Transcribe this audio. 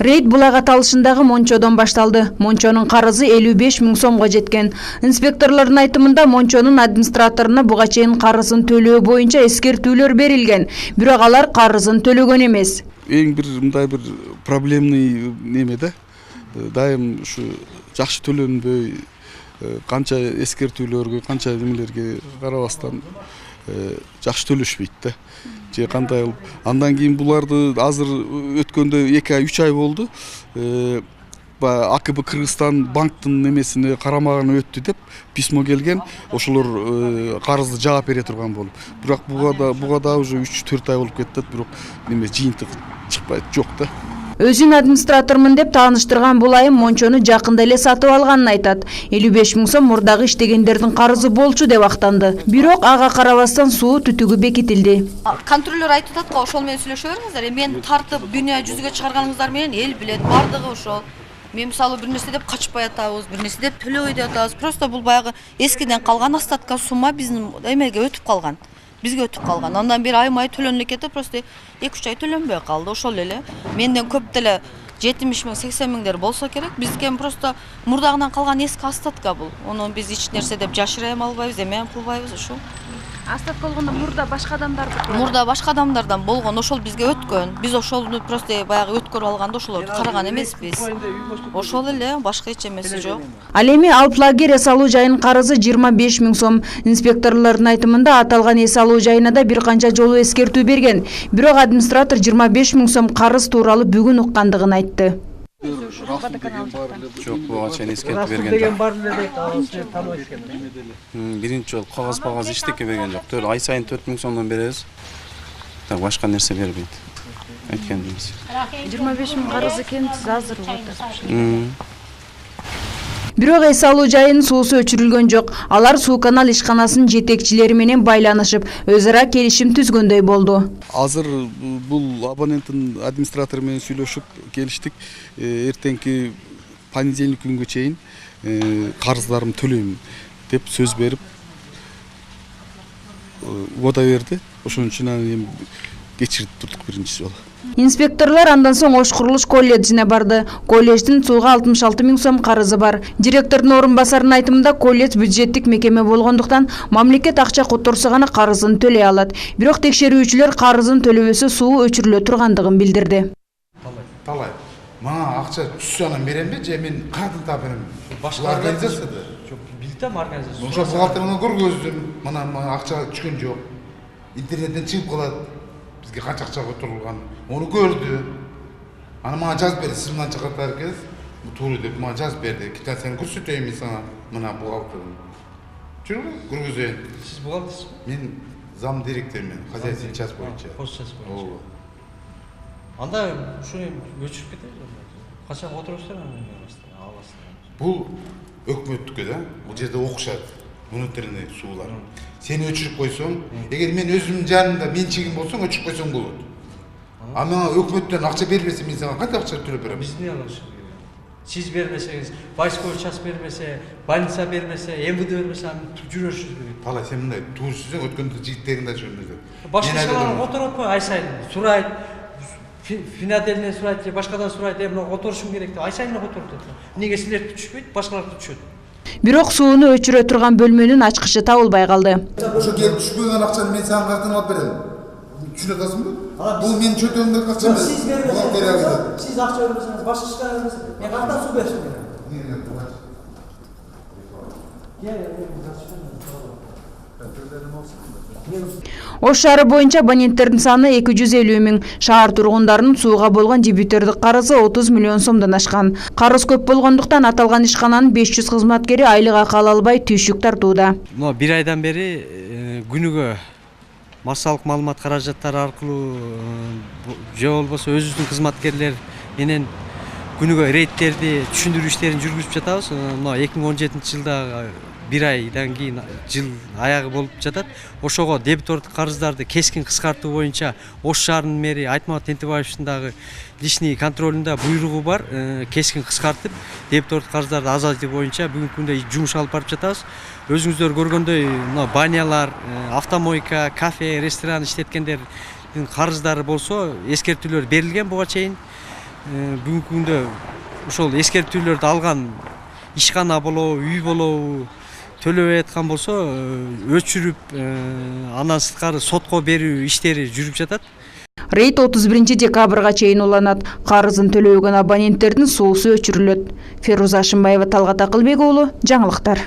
Рейд Булайга талышындагы Мончодон башталды. Мончонун карызы 55 000 сомго жеткен. Инспекторлордун айтымында Мончонун администраторуна буга чейин карызын төлөө боюнча эскертүүлөр берилген. Бирок алар карызын төлөгөн эмес. Эң бир мындай бир проблемный неме да. Дайым ушу жакшы төлөнбөй, канча эскертүүлөргө, канча немелерге карабастан жакшы төлөшпөйт да. Же кандай кылып, андан кийин буларды азыр өткөндө 2 ай 3 ай болду. АКБ Кыргызстан банктын немесине карамаган өттү деп письмо келген. Ошолор карызды жаап бере турган болуп. Бирок буга да уже 3-4 ай болуп кетти, бирок неме жыйынтык чыкпайт, жок да. Өзүн администратормун деп тааныштырган Булайым Мончону жакында эле сатып алганын айтат. 55 000 сом мурдагы иштегендердин карызы болчу деп актанды. Бирок ага карабастан суу түтүгү бекитилди. Контролер айтып атат го, ошол менен сүйлөшө бериңиздер. Мен тартып дүйнө жүзүгө чыгарганыңыздар менен эл билет, бардыгы ошол. Мен мисалы бир нерсе деп качпай атабыз, бир нерсе деп төлөбөй деп атабыз. Просто бул баягы эскиден калган остатка сумма биздин эмеге өтүп калган. Бизге өтүп калган. Андан бери ай-май төлөнүп кетип, просто 2-3 ай төлөнбөй калды. Ошол эле. Менден көп деле 70 000, 80 000 болсо керек. Бизге просто мурдагынан калган эски остатка бул. Ону биз эч нерсе деп жашыра албайбыз, эме кылбайбыз ушул. Остатка болгондо мурда башка адамдарды Мурда башка адамдардан болгон, ошол бизге өткөн. Биз ошолду просто баягы өткөрүп алганда ошолорду караган эмеспиз. Ошол эле, башка эч эмеси жок. Ал эми алып лагерь эс алуу жайынын карызы 25 000 сом. Инспекторлордун айтымында аталган эс алуу жайына да бир канча жолу эскертүү берген. Бирок администратор 25 000 сом карыз тууралуу бүгүн уккандыгын айтты. Жок, буга чейин эскертип берген жок. Биринчи жолу кагаз иштекке берген жок. Ай сайын 4 000 сомдон беребиз. Так башка нерсе бербейт. Айтканыбыз. 25 000 карыз экен, сиз азыр болотсуз. Бирок эс алуу жайынын суусу өчүрүлгөн жок. Алар суу канал ишканасынын жетекчилери менен байланышып, өз ара келишим түзгөндөй болду. Азыр бул абоненттин администратору менен сүйлөшүп келиштик. Эртеңки понедельник күнгө чейин карыздарымды төлөйм деп сөз берип уада берди. Ошон үчүн кечиртип турдук биринчи жолу. Инспекторлор андан соң Ош курулуш колледжине барды. Колледждин сууга 66 000 сом карызы бар. Директордун орун басарынын айтымында колледж бюджеттик мекеме болгондуктан мамлекет акча которсо гана карызын төлөй алат. Бирок текшерүүчүлөр карызын төлөбөсө суу өчүрүлө тургандыгын билдирди. Талай. Мага акча түшсө анан беремби же мен кантип таап берем? Башка организацияда. Жок, билдим организация. Ошо бухгалтериңе көргөздүм. Мына акча түшкөн жок. Интернеттен чыгып калат. Бизге канча акча которулган. Ону көрдү. Аны мага жазып берди. Сиз мындан чыгарттар экенсиз. Бул туура деп мага жазып берди. Китап сени көрсөтөйүн мен сага. Мына бухгалтерим. Чүрү көргөзөйүн. Сиз бухгалтерсизби? Мен зам директормун. Хозяйственный часть боюнча. Часть боюнча. Анда ушуну өчүрүп кетели. Качан отурушсуздар анан аласыздар. Бул өкмөттүккө да. Бул жерде окушат. Внутренний суулар. Сени өчүрүп койсоң, эгер мен өзүмдүн жанымда менчигим болсоң өчүрүп койсоң болот. А мага өкмөттөн акча бербесе мен сага кантип акча төлөп берем? Биз эмне кылышыбыз керек? Сиз бербесеңиз, войсковой часть бербесе, больница бербесе, МВД бербесе, жүрөшүбүз керек. Талай сен мындай туура сүзөң өткөндө жигиттериң да жүрмүздүр. Башка ишкаларга отуруп ай сайын сурайт, финателден сурайт же башкадан сурайт, эмне отурушум керек деп ай сайын отуруп атат. Эмнеге силерди түшпөйт, башкаларды түшөт? Бирок сууну өчүрө турган бөлмөнүн ачкычы табылбай калды. Ошо келип түшпөгөн акчаны мен сага кантип алып берем? Түшүнүп атасыңбы? Бул менин чөтөгүмдөгү акча эмес. Сиз бербесеңиз, сиз акча бербесеңиз, башка ишкана бербесеңиз, мен кантип суу беришим керек? Ош шаары боюнча абоненттердин саны 250 000. Шаар тургундарынын сууга болгон дебитордук карызы 30 миллион сомдон ашкан. Карыз көп болгондуктан аталган ишкананын 500 кызматкери айлык акы ала албай түйшүк тартууда. Мына 1 айдан бери күнүгө массалык маалымат каражаттары аркылуу же болбосо өзүбүздүн кызматкерлер менен күнүгө рейдтерди, түшүндүрүү иштерин жүргүзүп жатабыз. Мына 2017-жылда 1 айдан кийин жыл аягы болуп жатат. Ошого дебитордук карыздарды кескин кыскартуу боюнча Ош шаарынын мэри Айтмамат Тентебаевичтин дагы личный контролунда буйругу бар. Кескин кыскартып, дебитордук карыздарды азайтуу боюнча бүгүнкү күндө жумуш алып барып жатабыз. Өзүңүздөр көргөндөй, мына банялар, автомойка, кафе, ресторан иштеткендердин карыздары болсо эскертүүлөр берилген буга чейин. бүгүнкү күндө ошол эскертүүлөрдү алган ишкана болобу, үй болобу төлөбөй аткан болсо өчүрүп андан сырткары сотко берүү иштери жүрүп жатат. Рейд 31 декабрга чейин уланат. Карызын төлөбөгөн абоненттердин суусу өчүрүлөт. Феруза Ашымбаева, Талгат Акылбек уулу, жаңылыктар.